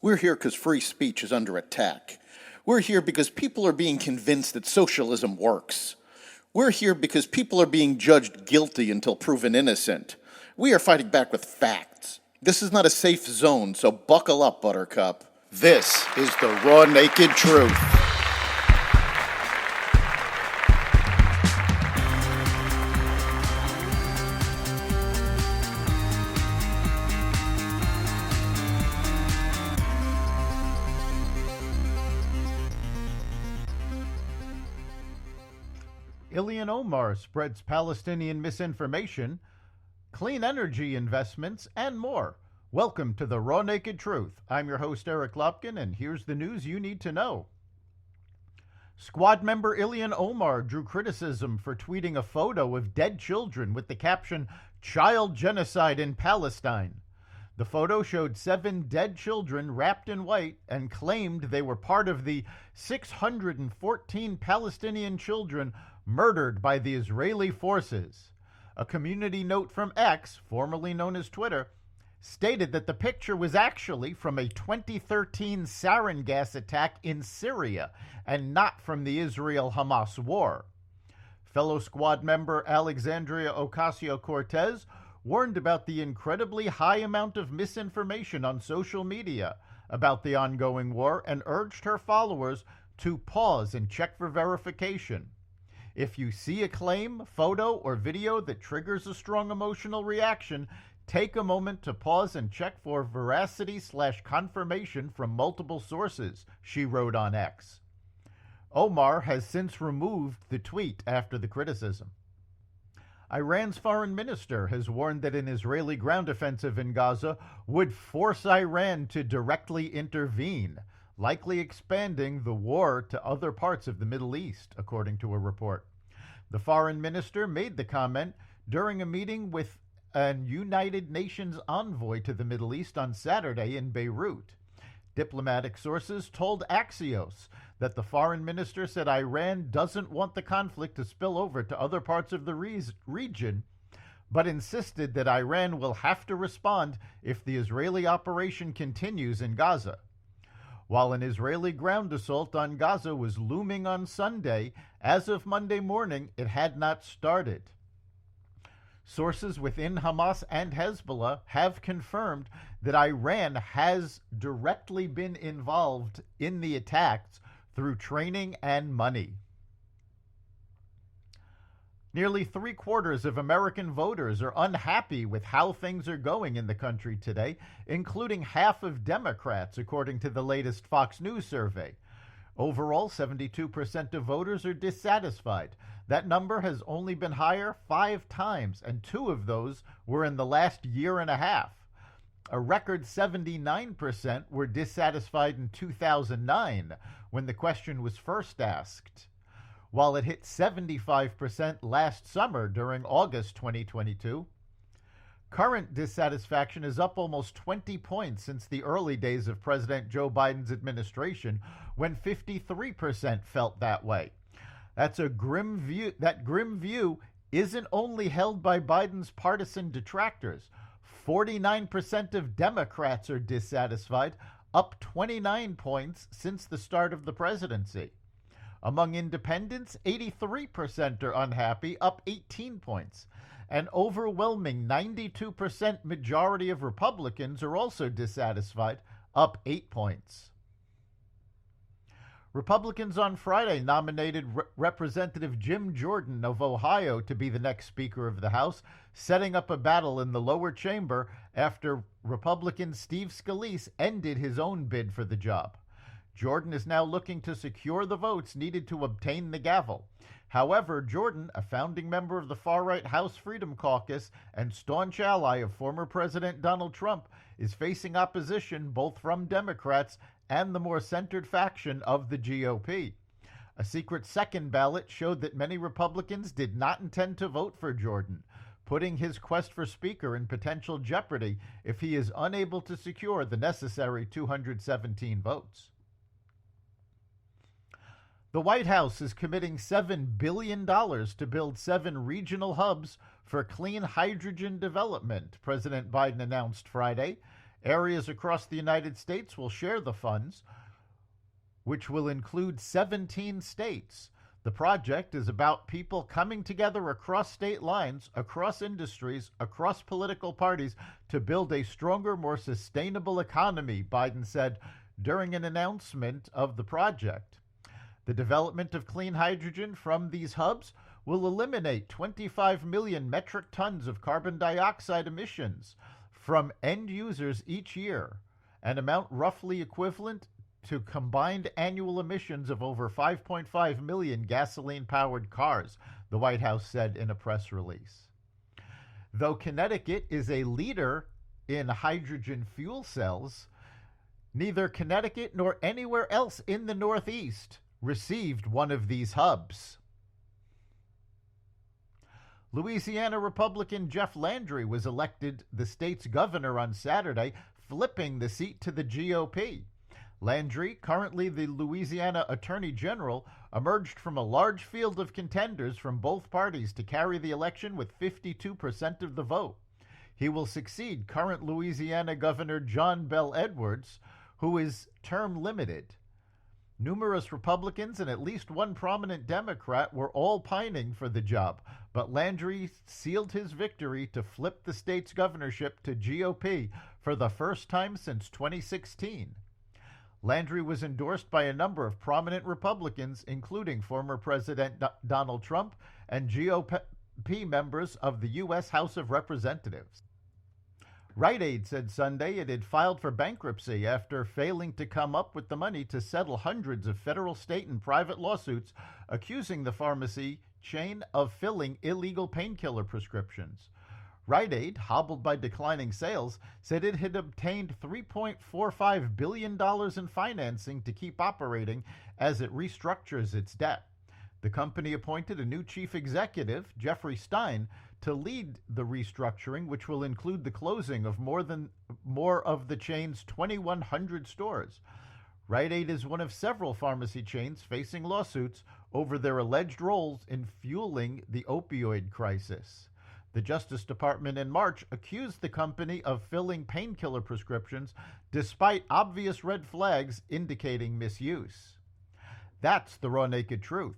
We're here because free speech is under attack. We're here because people are being convinced that socialism works. We're here because people are being judged guilty until proven innocent. We are fighting back with facts. This is not a safe zone, so buckle up, Buttercup. This is the raw, naked truth. Ilian Omar spreads Palestinian misinformation, clean energy investments, and more. Welcome to the Raw Naked Truth. I'm your host, Eric Lopkin, and here's the news you need to know. Squad member Ilian Omar drew criticism for tweeting a photo of dead children with the caption, "Child Genocide in Palestine." The photo showed 7 dead children wrapped in white and claimed they were part of the 614 Palestinian children murdered by the Israeli forces. A community note from X, formerly known as Twitter, stated that the picture was actually from a 2013 sarin gas attack in Syria and not from the Israel-Hamas war. Fellow squad member Alexandria Ocasio-Cortez warned about the incredibly high amount of misinformation on social media about the ongoing war and urged her followers to pause and check for verification. If you see a claim, photo, or video that triggers a strong emotional reaction, take a moment to pause and check for veracity/confirmation from multiple sources, she wrote on X. Omar has since removed the tweet after the criticism. Iran's foreign minister has warned that an Israeli ground offensive in Gaza would force Iran to directly intervene, likely expanding the war to other parts of the Middle East, according to a report. The foreign minister made the comment during a meeting with a United Nations envoy to the Middle East on Saturday in Beirut. Diplomatic sources told Axios that the foreign minister said Iran doesn't want the conflict to spill over to other parts of the region, but insisted that Iran will have to respond if the Israeli operation continues in Gaza. While an Israeli ground assault on Gaza was looming on Sunday, as of Monday morning, it had not started. Sources within Hamas and Hezbollah have confirmed that Iran has directly been involved in the attacks through training and money. Nearly 3/4 of American voters are unhappy with how things are going in the country today, including half of Democrats, according to the latest Fox News survey. Overall, 72% of voters are dissatisfied. That number has only been higher 5 times, and 2 of those were in the last year and a half. A record 79% were dissatisfied in 2009, when the question was first asked, while it hit 75% last summer during August 2022. Current dissatisfaction is up almost 20 points since the early days of President Joe Biden's administration, when 53% felt that way. That's a grim view. That grim view isn't only held by Biden's partisan detractors. 49% of Democrats are dissatisfied, up 29 points since the start of the presidency. Among independents, 83% are unhappy, up 18 points. An overwhelming 92% majority of Republicans are also dissatisfied, up 8 points. Republicans on Friday nominated Representative Jim Jordan of Ohio to be the next Speaker of the House, setting up a battle in the lower chamber after Republican Steve Scalise ended his own bid for the job. Jordan is now looking to secure the votes needed to obtain the gavel. However, Jordan, a founding member of the far-right House Freedom Caucus and staunch ally of former President Donald Trump, is facing opposition both from Democrats and the more centered faction of the GOP. A secret second ballot showed that many Republicans did not intend to vote for Jordan, putting his quest for Speaker in potential jeopardy if he is unable to secure the necessary 217 votes. The White House is committing $7 billion to build 7 regional hubs for clean hydrogen development, President Biden announced Friday. Areas across the United States will share the funds, which will include 17 states. The project is about people coming together across state lines, across industries, across political parties to build a stronger, more sustainable economy, Biden said during an announcement of the project. The development of clean hydrogen from these hubs will eliminate 25 million metric tons of carbon dioxide emissions from end users each year, an amount roughly equivalent to combined annual emissions of over 5.5 million gasoline-powered cars, the White House said in a press release. Though Connecticut is a leader in hydrogen fuel cells, neither Connecticut nor anywhere else in the Northeast received one of these hubs. Louisiana Republican Jeff Landry was elected the state's governor on Saturday, flipping the seat to the GOP. Landry, currently the Louisiana Attorney General, emerged from a large field of contenders from both parties to carry the election with 52% of the vote. He will succeed current Louisiana Governor John Bel Edwards, who is term limited. Numerous Republicans and at least one prominent Democrat were all pining for the job, but Landry sealed his victory to flip the state's governorship to GOP for the first time since 2016. Landry was endorsed by a number of prominent Republicans, including former President Donald Trump and GOP members of the U.S. House of Representatives. Rite Aid said Sunday it had filed for bankruptcy after failing to come up with the money to settle hundreds of federal, state, and private lawsuits accusing the pharmacy chain of filling illegal painkiller prescriptions. Rite Aid, hobbled by declining sales, said it had obtained $3.45 billion in financing to keep operating as it restructures its debt. The company appointed a new chief executive, Jeffrey Stein, to lead the restructuring, which will include the closing of more of the chain's 2,100 stores. Rite Aid is one of several pharmacy chains facing lawsuits over their alleged roles in fueling the opioid crisis. The Justice Department in March accused the company of filling painkiller prescriptions despite obvious red flags indicating misuse. That's the Raw Naked Truth.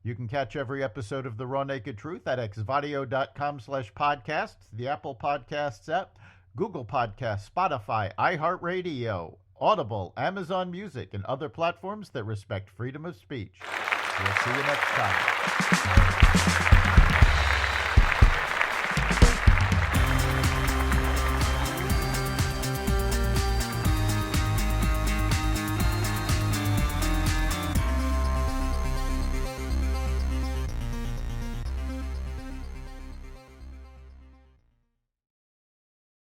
You can catch every episode of The Raw Naked Truth at xvadio.com/podcasts, the Apple Podcasts app, Google Podcasts, Spotify, iHeartRadio, Audible, Amazon Music, and other platforms that respect freedom of speech. We'll see you next time.